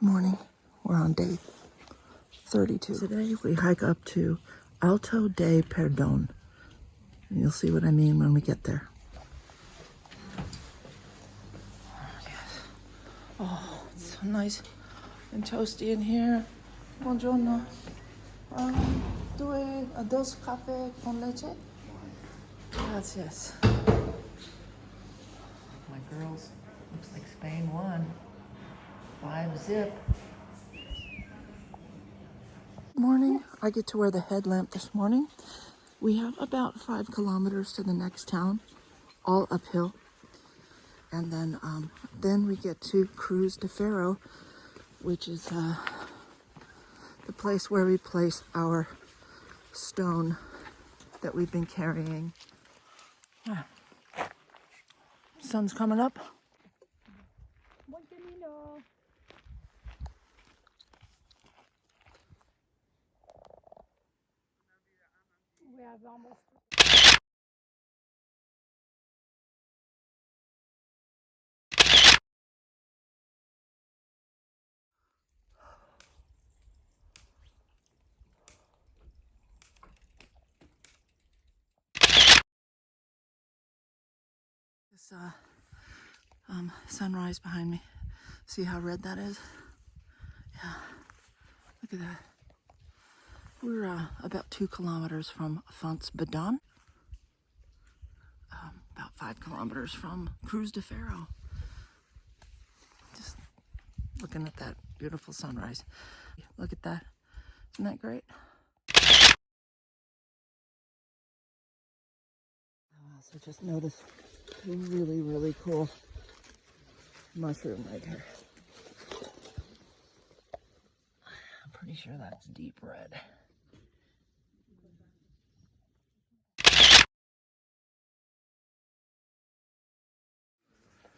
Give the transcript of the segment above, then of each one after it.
Morning. We're on day 32. Today we hike up to Alto de Perdón. And you'll see what I mean when we get there. Yes. Oh, it's so nice and toasty in here. Buongiorno. Dos café con leche? Gracias. My girls, looks like Spain won. 5-0. Morning. I get to wear the headlamp this morning. We have about 5 kilometers to the next town, all uphill. And then we get to Cruz de Fierro, which is the place where we place our stone that we've been carrying. Sun's coming up. We have almost. This sunrise behind me. See how red that is? Yeah, look at that. We're about 2 kilometers from Badon. About 5 kilometers from Cruz de Fierro. Just looking at that beautiful sunrise. Look at that. Isn't that great? I also just noticed a really, really cool mushroom right here. I'm pretty sure that's deep red.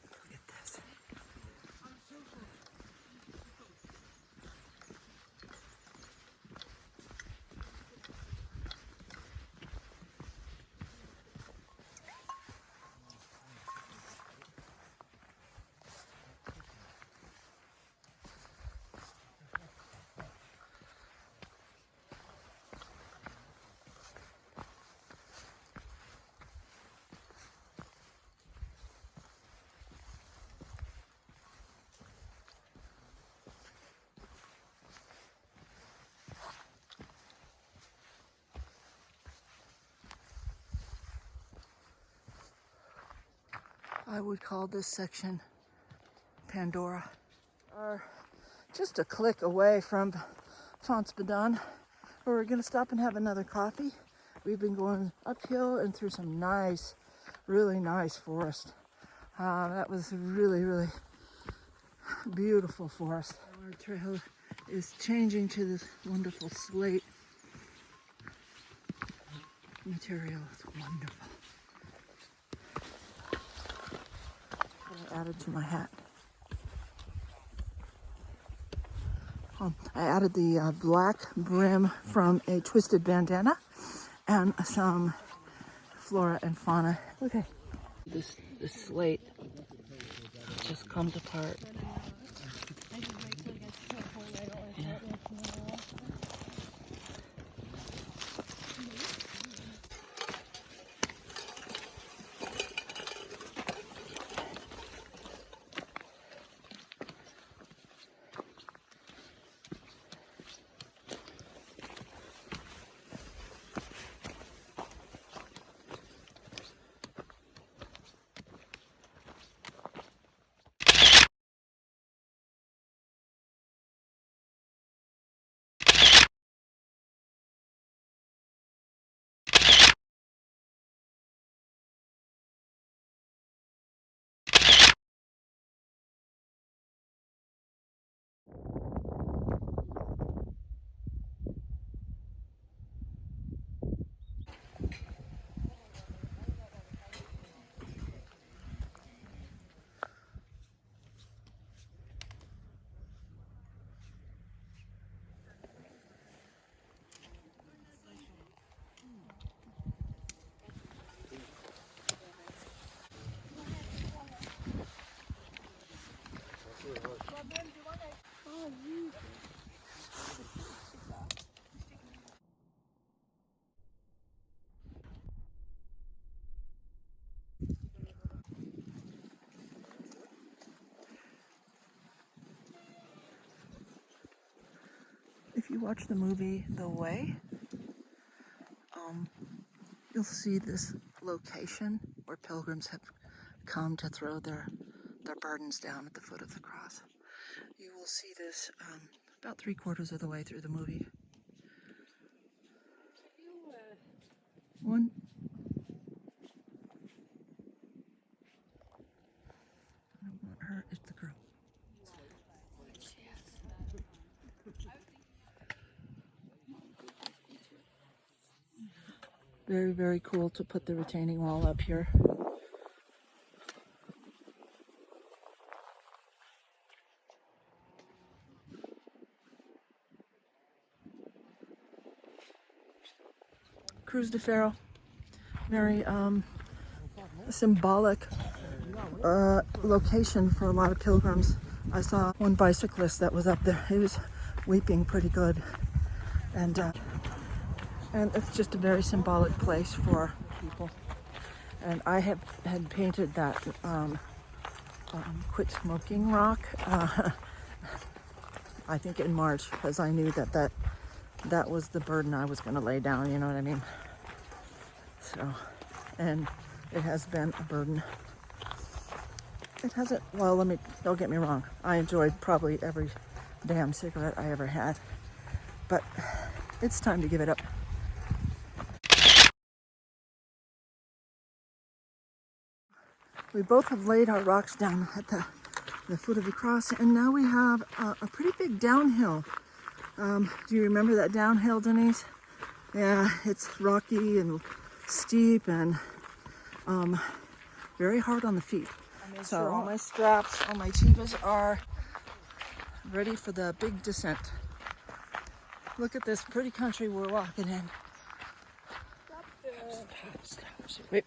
Look at this. I would call this section Pandora. Are just a click away from Badon, where we're gonna stop and have another coffee. We've been going uphill and through some nice, really nice forest. That was really, really beautiful forest. Our trail is changing to this wonderful slate material. It's wonderful. What I added to my hat. I added the black brim from a twisted bandana and some flora and fauna. Okay. This slate just comes apart. you watch the movie The Way, you'll see this location where pilgrims have come to throw their burdens down at the foot of the cross. You will see this about 3/4 of the way through the movie. One. I don't want her, it's the girl. Very, very cool to put the retaining wall up here. Cruz de Fierro, very symbolic location for a lot of pilgrims. I saw one bicyclist that was up there. He was weeping pretty good, and it's just a very symbolic place for people. And I had painted that quit smoking rock. I think in March, because I knew that was the burden I was going to lay down. You know what I mean? So, and it has been a burden. It hasn't, well, don't get me wrong. I enjoyed probably every damn cigarette I ever had. But it's time to give it up. We both have laid our rocks down at the foot of the cross, and now we have a pretty big downhill. Do you remember that downhill, Denise? Yeah, it's rocky and steep and very hard on the feet. So all my straps, all my chivas are ready for the big descent. Look at this pretty country we're walking in. Stop. Wait.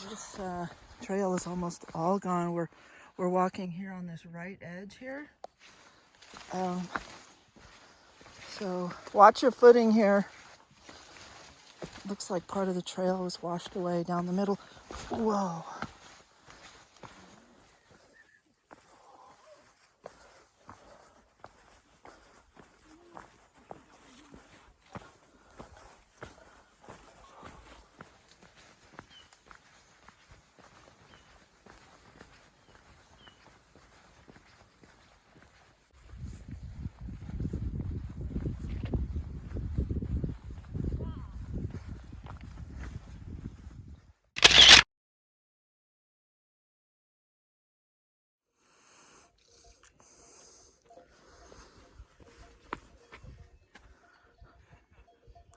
This trail is almost all gone. We're walking here on this right edge here. So watch your footing here. Looks like part of the trail was washed away down the middle. Whoa.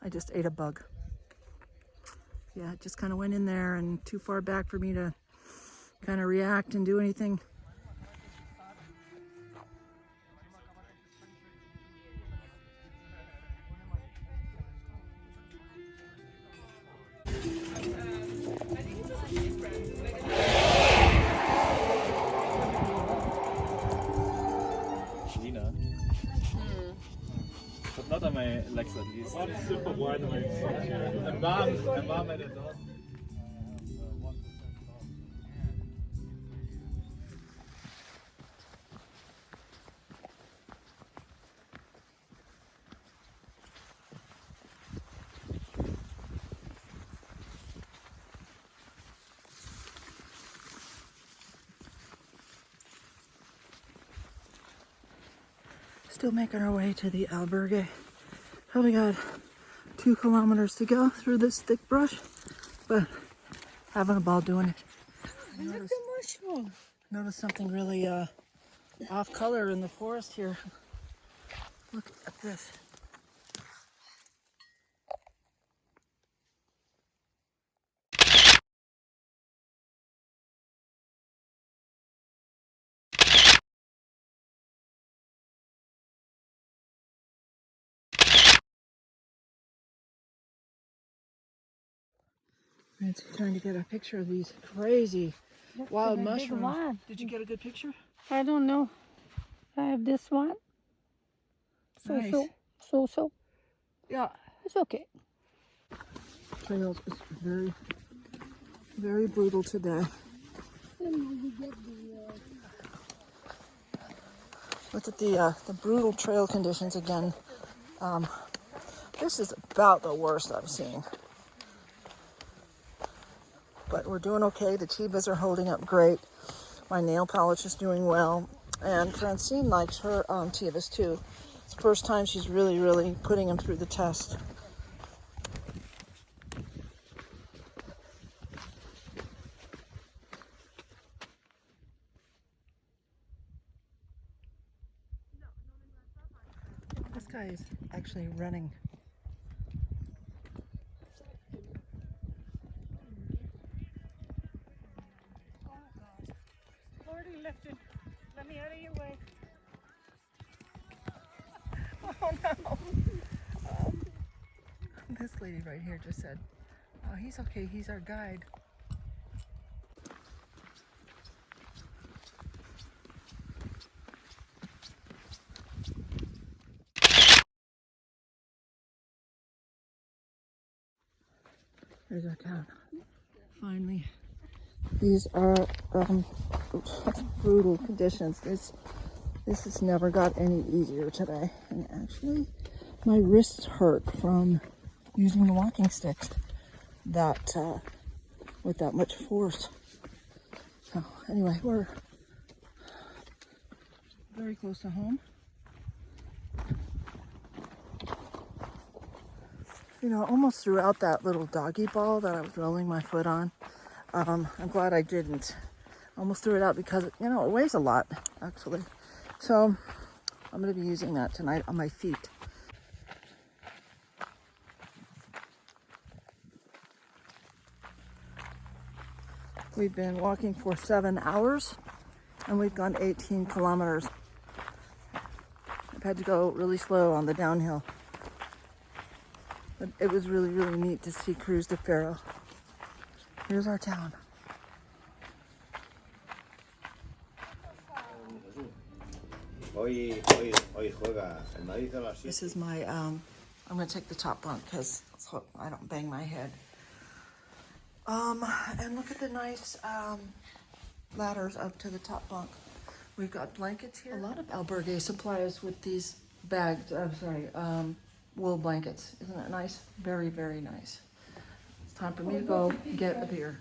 I just ate a bug. Yeah, it just kind of went in there and too far back for me to kind of react and do anything. Not aan mijn legs at least. Oh, it's super wide on my legs. En warm met het dan. Still making our way to the albergue. Probably got 2 kilometers to go through this thick brush, but having a ball doing it. Notice something really off color in the forest here. Look at this. It's trying to get a picture of these crazy wild a big mushrooms. one. Did you get a good picture? I don't know. I have this one. Nice. So. Yeah. It's okay. Trails is very, very brutal today. Look at the brutal trail conditions again. This is about the worst I've seen. But we're doing okay. The Chibas are holding up great. My nail polish is doing well. And Francine likes her Chivas too. It's the first time she's really, really putting them through the test. This guy is actually running. Already lifted. Let me out of your way. Oh no! This lady right here just said, "Oh, he's okay. He's our guide." There's our town. Finally, these are brutal conditions. This has never got any easier today, and actually, my wrists hurt from using the walking sticks with that much force. So anyway, we're very close to home. You know, I almost threw out that little doggy ball that I was rolling my foot on. I'm glad I didn't. Almost threw it out because, you know, it weighs a lot, actually. So I'm going to be using that tonight on my feet. We've been walking for 7 hours and we've gone 18 kilometers. I've had to go really slow on the downhill. But it was really, really neat to see Cruz de Fierro. Here's our town. This is my, I'm going to take the top bunk because I don't bang my head. And look at the nice ladders up to the top bunk. We've got blankets here. A lot of albergue supply us with these bags, wool blankets. Isn't that nice? Very, very nice. It's time for me to go get a beer.